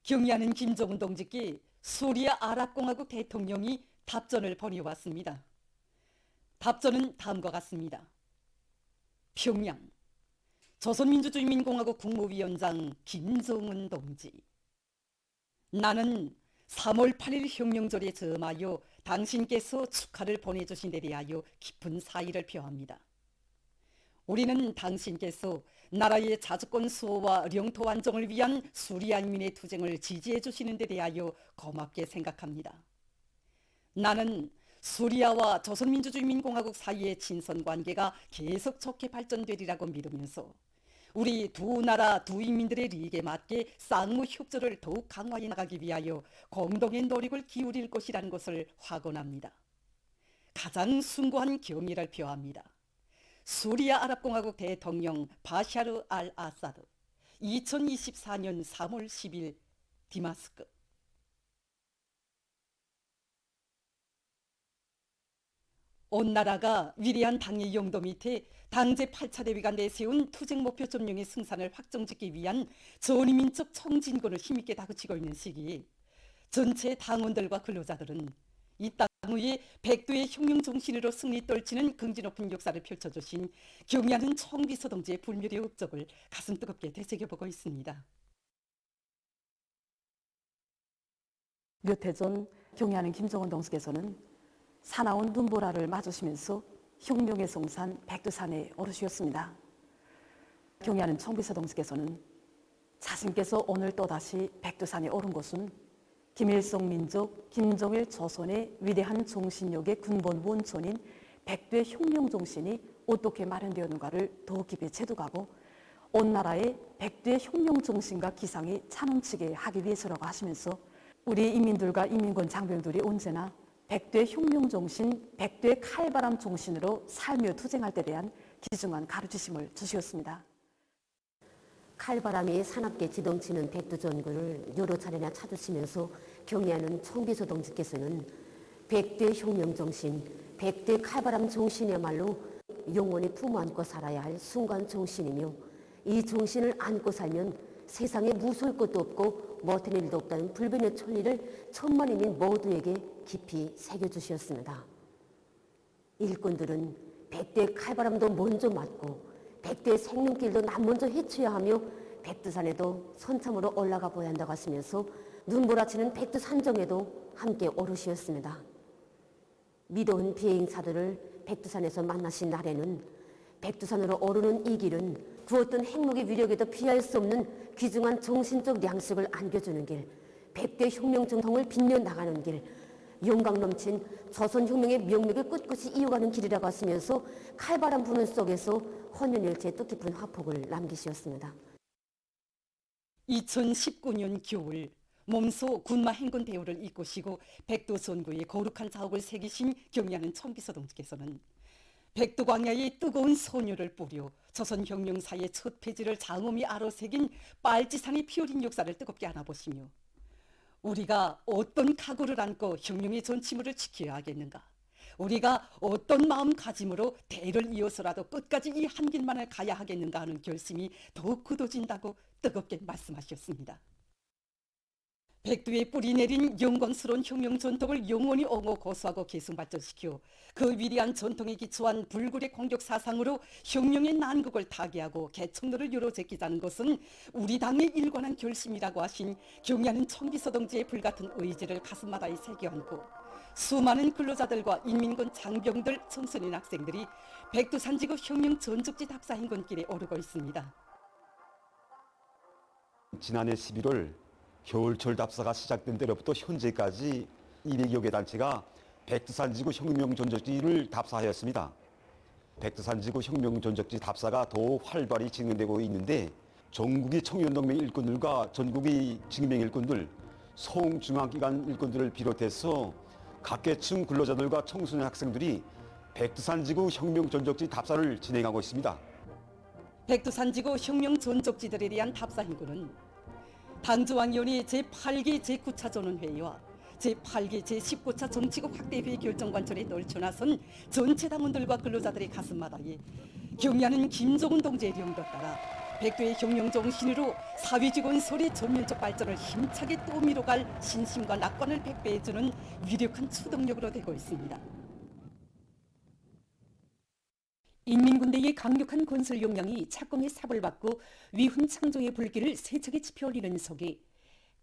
경의하는 김정은 동지께 수리아 아랍공화국 대통령이 답전을 보내왔습니다. 답전은 다음과 같습니다. 평양 조선민주주의인민공화국 국무위원장 김정은 동지, 나는 3월 8일 혁명절에 점하여 당신께서 축하를 보내주신 데 대하여 깊은 사의를 표합니다. 우리는 당신께서 나라의 자주권 수호와 영토 안정을 위한 수리아인민의 투쟁을 지지해 주시는 데 대하여 고맙게 생각합니다. 나는 수리아와 조선민주주의인민공화국 사이의 친선관계가 계속 좋게 발전되리라고 믿으면서 우리 두 나라 두 인민들의利益에 맞게 쌍무 협조를 더욱 강화해 나가기 위하여 공동의 노력을 기울일 것이라는 것을 확언합니다. 가장 숭고한 경의를 표합니다. 수리아 아랍공화국 대통령 바샤르 알 아사드, 2024년 3월 10일 디마스크. 온 나라가 위대한 당의 영도 밑에 당제 8차 대회가 내세운 투쟁 목표 점령의 승산을 확정짓기 위한 전위민족 총진군을 힘있게 다그치고 있는 시기에 전체 당원들과 근로자들은 이 땅 위에 백두의 혁명 정신으로 승리 떨치는 긍지 높은 역사를 펼쳐주신 경의하는 총비서 동지의 불멸의 업적을 가슴 뜨겁게 되새겨보고 있습니다. 몇 해 전 경의하는 김정은 동지께서는 사나운 눈보라를 맞으시면서 혁명의 성산 백두산에 오르셨습니다. 경의하는 총비서 동지께서는 자신께서 오늘 또다시 백두산에 오른 것은 김일성 민족, 김정일 조선의 위대한 정신력의 근본 원천인 백두의 혁명 정신이 어떻게 마련되었는가를 더 깊이 체득하고 온 나라의 백두의 혁명 정신과 기상이 차넘치게 하기 위해서라고 하시면서 우리 인민들과 인민군 장병들이 언제나 백두의 혁명 정신, 백두의 칼바람 정신으로 살며 투쟁할 때 대한 귀중한 가르치심을 주셨습니다. 칼바람이 사납게 지덩치는 백두전군을 여러 차례나 찾으시면서 경의하는 총비서 동지께서는 백두의 혁명 정신, 백두의 칼바람 정신이야말로 영원히 품어 안고 살아야 할 순간 정신이며 이 정신을 안고 살면 세상에 무서울 것도 없고 못할 일도 없다는 불변의 천리를 천만인민 모두에게 깊이 새겨주셨습니다. 일꾼들은 백두의 칼바람도 먼저 맞고 백두의 생명길도 남 먼저 헤쳐야 하며 백두산에도 선참으로 올라가 보야 한다고 하시면서 눈보라치는 백두산정에도 함께 오르시었습니다. 미도한 비행사들을 백두산에서 만나신 날에는 백두산으로 오르는 이 길은 그 어떤 행복의 위력에도 피할 수 없는 귀중한 정신적 양식을 안겨주는 길, 백두의 혁명 정통을 빛내나가는 길, 영광 넘친 조선혁명의 명맥을 꿋꿋이 이어가는 길이라고 하시면서 칼바람 부는 속에서 혼연일체의 뜻깊은 화폭을 남기셨습니다. 2019년 겨울 몸소 군마 행군 대우를 이끄시고 백두 선구에 거룩한 자업을 새기신 경의하는 총비서 동지께서는 백두 광야에 뜨거운 선율을 뿌려 조선혁명사의 첫 페이지를 장엄히 아로새긴 빨치산이 피어린 역사를 뜨겁게 안아보시며 우리가 어떤 각오를 안고 혁명의 전치물을 지켜야 하겠는가? 우리가 어떤 마음가짐으로 대를 이어서라도 끝까지 이 한 길만을 가야 하겠는가 하는 결심이 더욱 굳어진다고 뜨겁게 말씀하셨습니다. 백두에 뿌리 내린 영광스러운 혁명 전통을 영원히 옹호 고수하고 계승 발전시켜 그 위대한 전통에 기초한 불굴의 공격 사상으로 혁명의 난국을 타개하고 개척로를 열어제끼자는 것은 우리 당의 일관한 결심이라고 하신 경의하는 총비서 동지의 불같은 의지를 가슴마다에 새겨안고 수많은 근로자들과 인민군 장병들, 청소년 학생들이 백두산지구 혁명 전적지 답사 행군길에 오르고 있습니다. 지난해 11월 겨울철 답사가 시작된 때로부터 현재까지 200여 개 단체가 백두산지구 혁명 전적지를 답사하였습니다. 백두산지구 혁명 전적지 답사가 더욱 활발히 진행되고 있는데 전국의 청년동맹 일꾼들과 전국의 징병 일꾼들, 소중앙기관 일꾼들을 비롯해서 각계층 근로자들과 청소년 학생들이 백두산지구 혁명 전적지 답사를 진행하고 있습니다. 백두산지구 혁명 전적지들에 대한 답사 행군은 당조항위원회 제8기 제9차 전원회의와 제8기 제19차 정치국 확대회의 결정관철에 떨쳐나선 전체 당원들과 근로자들의 가슴마다에 경의하는 김정은 동지의령도 따라 백두의 혁명 정신으로 사회주의 소리 전면적 발전을 힘차게 또 밀어갈 신심과 낙관을 백배해주는 위력한 추동력으로 되고 있습니다. 인민군대의 강력한 건설 역량이 착공의 삽을 받고 위훈 창조의 불길을 세차게 지펴올리는 속에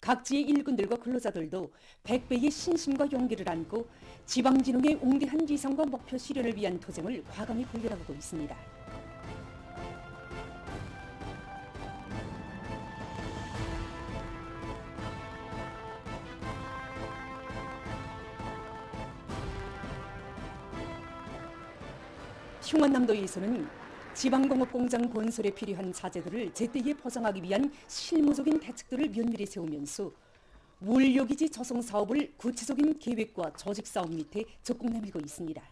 각지의 일꾼들과 근로자들도 백배의 신심과 용기를 안고 지방진흥의 웅대한 위상과 목표 실현을 위한 투쟁을 과감히 벌여나가고 있습니다. 흉안남도에서는 지방공업공장 건설에 필요한 자재들을 제때에 포장하기 위한 실무적인 대책들을 면밀히 세우면서 원료기지 조성 사업을 구체적인 계획과 조직 사업 밑에 적극 내밀고 있습니다.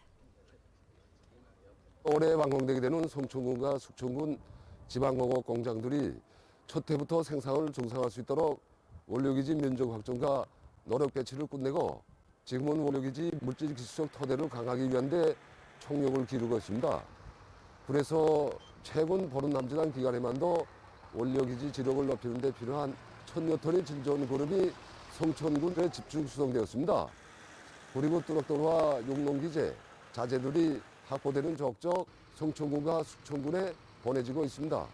올해 완공되게 되는 송천군과 숙천군 지방공업 공장들이 첫 해부터 생산을 정상화할 수 있도록 원료기지 면적 확정과 노력 배치를 끝내고 지금은 원료기지 물질 기술적 토대를 강화하기 위한 데 총력을 기울이고 있습니다. 그래서 최근 보름남지단 기간에만도 원료기지 지력을 높이는 데 필요한 1000여 톤의 질 좋은 그룹이 송천군에 집중 수송되었습니다. 그리고 뚜럭돌과 용농기재, 자재들이 확보되는 족족 송천군과 숙천군에 보내지고 있습니다.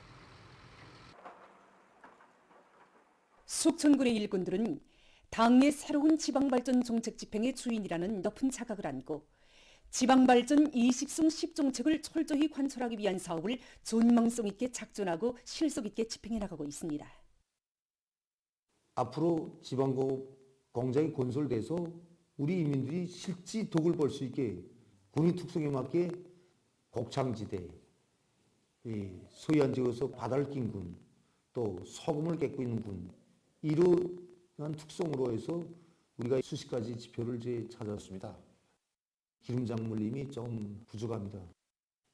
숙천군의 일꾼들은 당의 새로운 지방발전 정책 집행의 주인이라는 높은 자각을 안고 지방발전 20승 10정책을 철저히 관철하기 위한 사업을 전망성 있게 작전하고 실속 있게 집행해 나가고 있습니다. 앞으로 지방공업 공장이 건설돼서 우리 인민들이 실지 덕을 볼 수 있게 군인 특성에 맞게 곡창지대, 서해안 지역에서 바다를 낀 군, 또 소금을 객고 있는 군, 이러한 특성으로 해서 우리가 수십 가지 지표를 이제 찾았습니다. 기름작물림이 좀 부족합니다.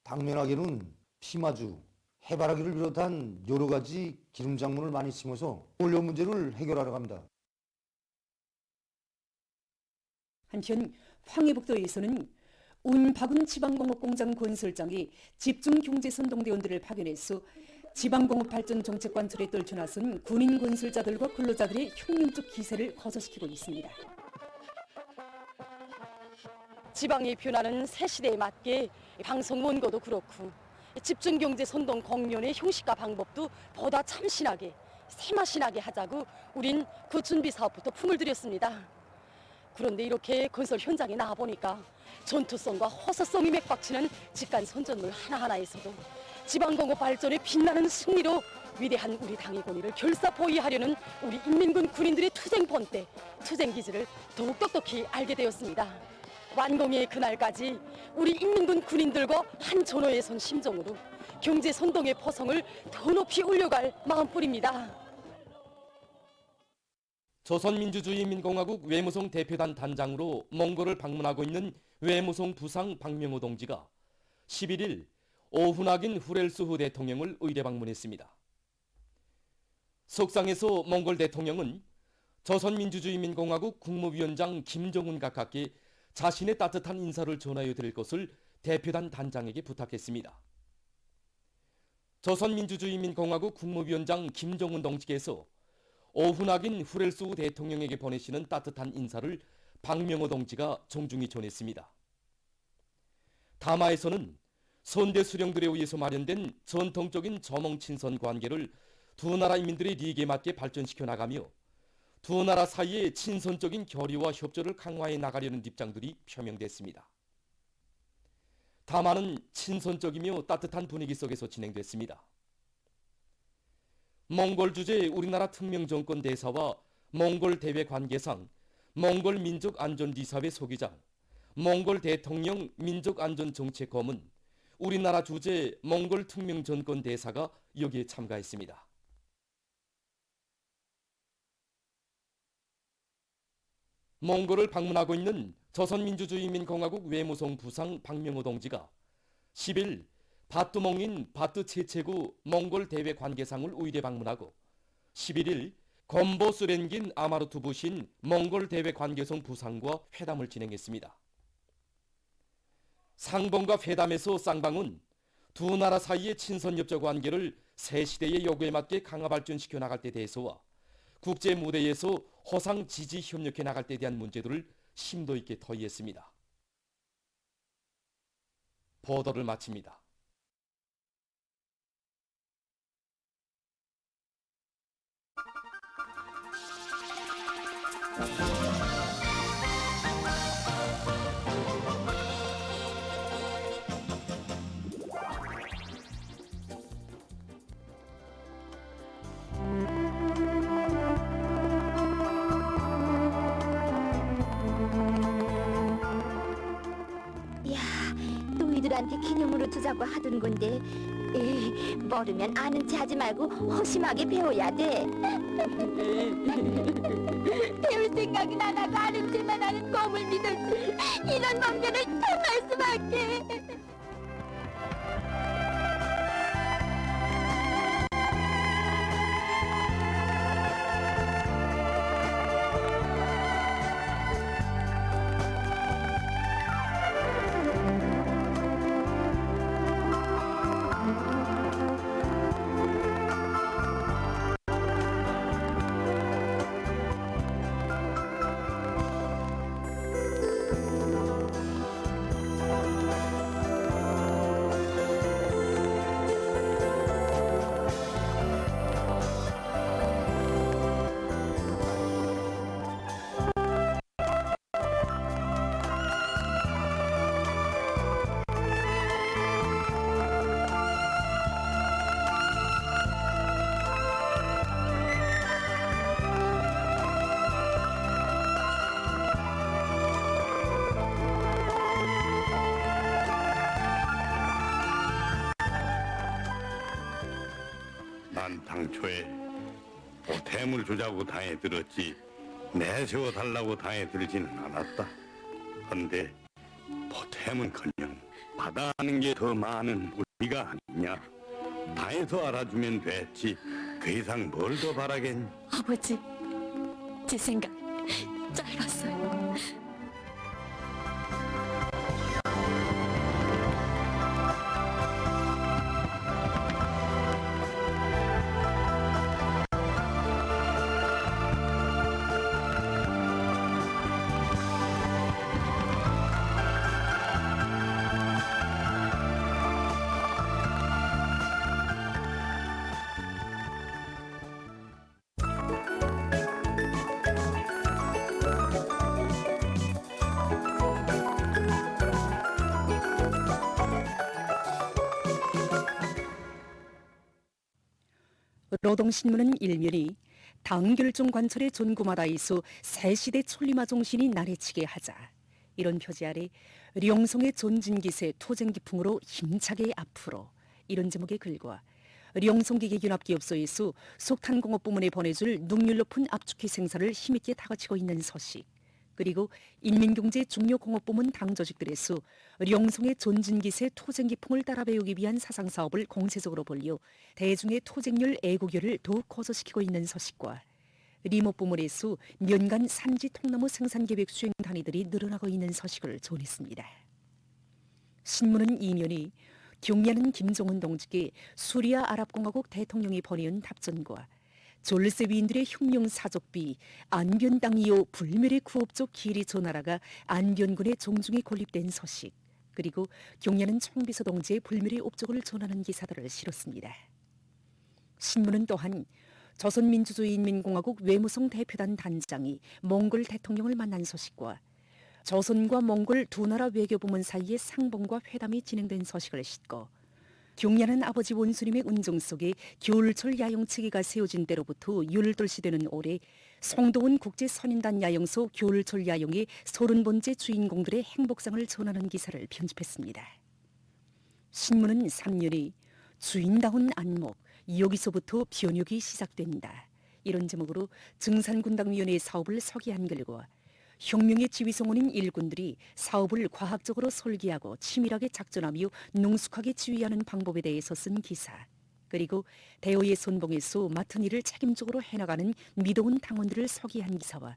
당면하게는 피마주, 해바라기를 비롯한 여러 가지 기름작물을 많이 심어서 원료 문제를 해결하려고 합니다. 한편 황해북도에서는 운박운 지방공업공장 건설장이 집중경제선동대원들을 파견해서 지방공업 발전 정책 관철에 떨쳐나선 군인 건설자들과 근로자들의 혁명적 기세를 거저시키고 있습니다. 지방이 변하는 새 시대에 맞게 방송 원고도 그렇고 집중경제 선동 공론의 형식과 방법도 보다 참신하게 세마신하게 하자고 우린 그 준비 사업부터 품을 들였습니다. 그런데 이렇게 건설 현장에 나와보니까 전투성과 호소성이 맥박치는 직관 선전물 하나하나에서도 지방공업 발전의 빛나는 승리로 위대한 우리 당의 권위를 결사포위하려는 우리 인민군 군인들의 투쟁 본때, 투쟁 기질을 더욱 똑똑히 알게 되었습니다. 완공의 그날까지 우리 인민군 군인들과 한 전호에 선 심정으로 경제 선동의 포성을 더 높이 올려갈 마음뿐입니다. 조선민주주의인민공화국 외무성 대표단 단장으로 몽골을 방문하고 있는 외무성 부상 박명호 동지가 11일 오훈하긴 후렐수후 대통령을 의례 방문했습니다. 석상에서 몽골 대통령은 조선민주주의인민공화국 국무위원장 김정은 각하께 자신의 따뜻한 인사를 전하여 드릴 것을 대표단 단장에게 부탁했습니다. 조선민주주의인민공화국 국무위원장 김정은 동지께서 오훈하긴 후렐수후 대통령에게 보내시는 따뜻한 인사를 박명호 동지가 정중히 전했습니다. 담화에서는 선대 수령들에 의해서 마련된 전통적인 조몽친선 관계를 두 나라 인민들의 리익에 맞게 발전시켜 나가며 두 나라 사이의 친선적인 교류와 협조를 강화해 나가려는 입장들이 표명됐습니다. 담화는 친선적이며 따뜻한 분위기 속에서 진행됐습니다. 몽골 주재 우리나라 특명정권 대사와 몽골 대외 관계상, 몽골 민족안전이사회 소기장, 몽골 대통령 민족안전정책고문, 우리나라 주재 몽골 특명정권 대사가 여기에 참가했습니다. 몽골을 방문하고 있는 조선민주주의인민공화국 외무성 부상 박명호 동지가 10일 바뚜몽인 바뚜체체구 몽골 대외 관계상을 의례 방문하고 11일 곰보스렌긴 아마르투 부신 몽골 대외 관계성 부상과 회담을 진행했습니다. 상봉과 회담에서 쌍방은 두 나라 사이의 친선협조 관계를 새 시대의 요구에 맞게 강화 발전시켜 나갈 데 대해서와 국제 무대에서 허상 지지 협력해 나갈 데 대한 문제들을 심도 있게 토의했습니다. 보도를 마칩니다. 야, 너희들한테 기념으로 주자고 하던 건데 모르면 아는 체 하지 말고 허심하게 배워야 돼. 배울 생각이 안 하고 아는 체만 하는 곰을 믿었지. 이런 멍면을 당할 수밖에. 난 당초에 보탬을 주자고 당해 들었지 내세워 달라고 당해 들지는 않았다. 헌데 보탬은커녕 받아하는 게 더 많은 우리가 아니냐. 당해서 알아주면 됐지. 그 이상 뭘 더 바라겠니? 아버지, 제 생각 짧았어요. 노동신문은 일면이 당결종 관철의 존구마다 이수 새시대 천리마 정신이 나래치게 하자 이런 표지 아래 령송의 존진기세 토쟁기풍으로 힘차게 앞으로 이런 제목의 글과 령송기계균합기업소에서 속탄공업 부문에 보내줄 능률 높은 압축기 생산을 힘있게 다그치고 있는 소식 그리고 인민경제 중요공업부문 당조직들에서 령송의 존진기세 토쟁기풍을 따라 배우기 위한 사상사업을 공세적으로 벌려 대중의 토쟁률 애국열을 더욱 고조시키고 있는 소식과 리모부문에서 년간 산지 통나무 생산계획 수행 단위들이 늘어나고 있는 소식을 전했습니다. 신문은 이면이 경리하는 김정은 동지께 수리아 아랍공화국 대통령이 보내온 답전과 졸세 위인들의 혁명 사족비 안변당이요 불멸의 구업적 기리 조나라가 안변군의 종중에 건립된 소식 그리고 경리하는 총비서 동지의 불멸의 업적을 전하는 기사들을 실었습니다. 신문은 또한 조선민주주의인민공화국 외무성 대표단 단장이 몽골 대통령을 만난 소식과 조선과 몽골 두 나라 외교부문 사이의 상봉과 회담이 진행된 소식을 싣고 경리하는 아버지 원수님의 운정 속에 겨울철 야영체계가 세워진 때로부터 율돌시 되는 올해 송도원 국제선임단 야영소 겨울철 야영의 30번째 주인공들의 행복상을 전하는 기사를 편집했습니다. 신문은 3년이 주인다운 안목, 여기서부터 변혁이 시작된다. 이런 제목으로 증산군당위원회의 사업을 소개한 글과 혁명의 지휘성원인 일군들이 사업을 과학적으로 설계하고 치밀하게 작전하며 능숙하게 지휘하는 방법에 대해서 쓴 기사 그리고 대오의 선봉에서 맡은 일을 책임적으로 해나가는 미도운 당원들을 소개한 기사와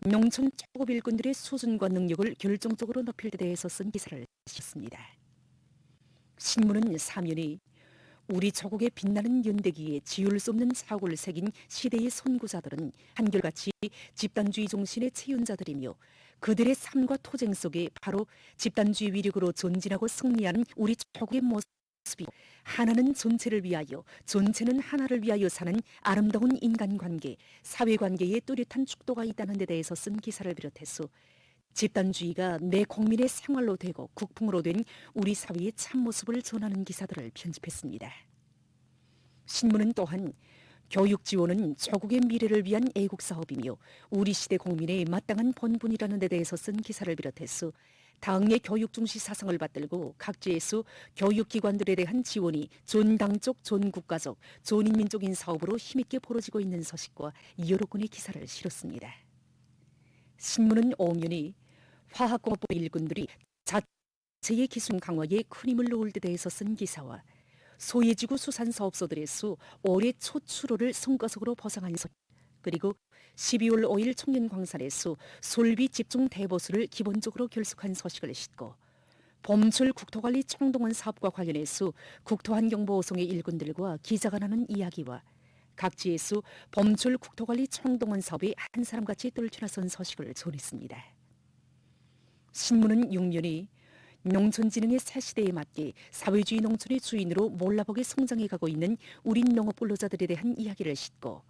농촌 초급 일꾼들의 수준과 능력을 결정적으로 높일 데 대해서 쓴 기사를 쓰셨습니다. 신문은 사면이 우리 조국의 빛나는 연대기에 지울 수 없는 사고를 새긴 시대의 선구자들은 한결같이 집단주의 정신의 체윤자들이며 그들의 삶과 토쟁 속에 바로 집단주의 위력으로 전진하고 승리하는 우리 조국의 모습이 하나는 전체를 위하여 전체는 하나를 위하여 사는 아름다운 인간관계, 사회관계에 뚜렷한 축도가 있다는 데 대해서 쓴 기사를 비롯해서 집단주의가 내 국민의 생활로 되고 국풍으로 된 우리 사회의 참모습을 전하는 기사들을 편집했습니다. 신문은 또한 교육 지원은 조국의 미래를 위한 애국사업이며 우리 시대 국민의 마땅한 본분이라는 데 대해서 쓴 기사를 비롯해서 당의 교육 중시 사상을 받들고 각지에서 교육기관들에 대한 지원이 존당적, 존국가적, 존인민적인 사업으로 힘있게 벌어지고 있는 소식과 여러 건의 기사를 실었습니다. 신문은 옹연히 화학공업부 일꾼들이 자체의 기술 강화에 큰 힘을 놓을 데 대해서 쓴 기사와 소외지구 수산사업소들에서 올해 초 출호를 성과석으로 보상한 소식, 그리고 12월 5일 청년광산에서 솔비 집중 대보수를 기본적으로 결속한 소식을 싣고 봄철 국토관리 총동원 사업과 관련해서 국토환경보호성의 일꾼들과 기자가 나눈 이야기와 각지에서 봄철 국토관리 총동원 사업에 한 사람같이 떨쳐나선 소식을 전했습니다. 신문은 6년이 농촌진흥의 새 시대에 맞게 사회주의 농촌의 주인으로 몰라보게 성장해가고 있는 우리 농업 근로자들에 대한 이야기를 싣고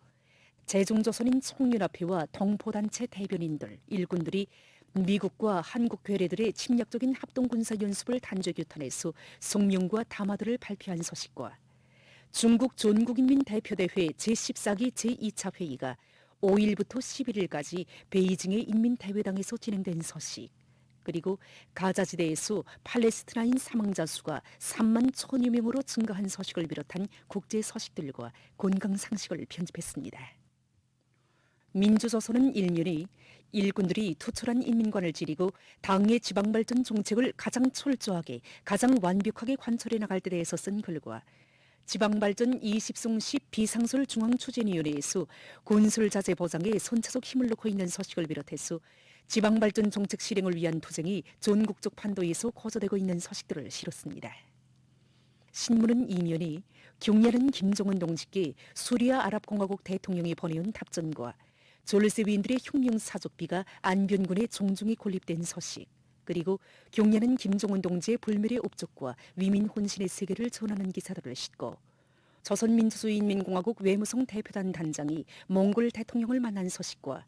제중조선인 총연합회와 동포단체 대변인들, 일꾼들이 미국과 한국 괴뢰들의 침략적인 합동군사연습을 단죄규탄해서 성명과 담화들을 발표한 소식과 중국 전국인민대표대회 제14기 제2차 회의가 5일부터 11일까지 베이징의 인민대회당에서 진행된 소식, 그리고 가자지대에서 팔레스티나인 사망자 수가 3만 1천여 명으로 증가한 소식을 비롯한 국제 소식들과 건강상식을 편집했습니다. 민주조선은 일면이 일꾼들이 투철한 인민관을 지리고 당의 지방발전 정책을 가장 철저하게, 가장 완벽하게 관철해 나갈 때 대해서 쓴 글과 지방발전 20송시 비상설 중앙추진위원회에서 건설자재 보장에 선차적 힘을 놓고 있는 소식을 비롯해서 지방발전 정책 실행을 위한 투쟁이 전국적 판도에서 고조되고 있는 소식들을 실었습니다. 신문은 이면이 경례하는 김정은 동지께 수리아 아랍공화국 대통령이 보내온 답전과 졸세 위인들의 혁명사족비가 안변군의 종중에 건립된 소식, 그리고 경례하는 김정은 동지의 불멸의 업적과 위민 혼신의 세계를 전하는 기사들을 싣고 조선민주주의인민공화국 외무성 대표단 단장이 몽골 대통령을 만난 소식과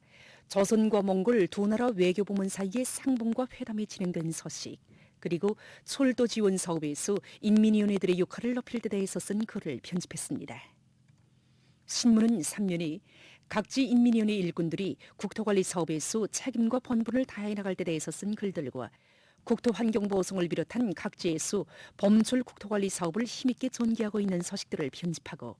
조선과 몽골 두 나라 외교부문 사이의 상봉과 회담이 진행된 소식, 그리고 철도 지원 사업에서 인민위원회들의 역할을 높일 데 대해서 쓴 글을 편집했습니다. 신문은 3년이 각지 인민위원회 일꾼들이 국토관리 사업에서 책임과 본분을 다해 나갈 때 대해서 쓴 글들과 국토환경보호성을 비롯한 각지에서 봄철 국토관리 사업을 힘있게 전개하고 있는 소식들을 편집하고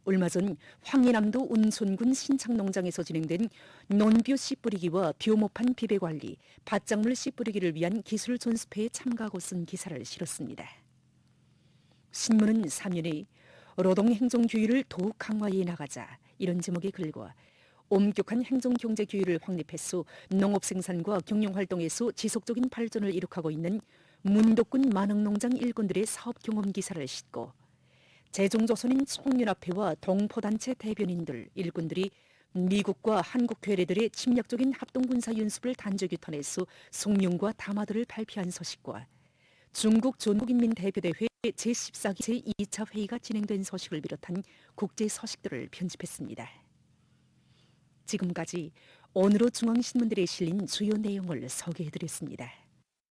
얼마 전 황해남도 운촌군 신창농장에서 진행된 논뷰 씨 뿌리기와 벼모판 비배관리, 밭작물 씨 뿌리기를 위한 기술 전수회에 참가하고 쓴 기사를 실었습니다. 신문은 3년에 노동행정규율을 더욱 강화해 나가자, 이런 제목의 글과 엄격한 행정경제규율을 확립해서 농업생산과 경영활동에서 지속적인 발전을 이룩하고 있는 문덕군 만흥농장 일꾼들의 사업 경험 기사를 싣고 제종조선인 총연합회와 동포단체 대변인들, 일꾼들이 미국과 한국 괴뢰들의 침략적인 합동군사연습을 단죄규탄해서 성명과 담화들을 발표한 소식과 중국 전국인민대표대회 제14기 제2차 회의가 진행된 소식을 비롯한 국제 소식들을 편집했습니다. 지금까지 오늘의 중앙신문들에 실린 주요 내용을 소개해드렸습니다.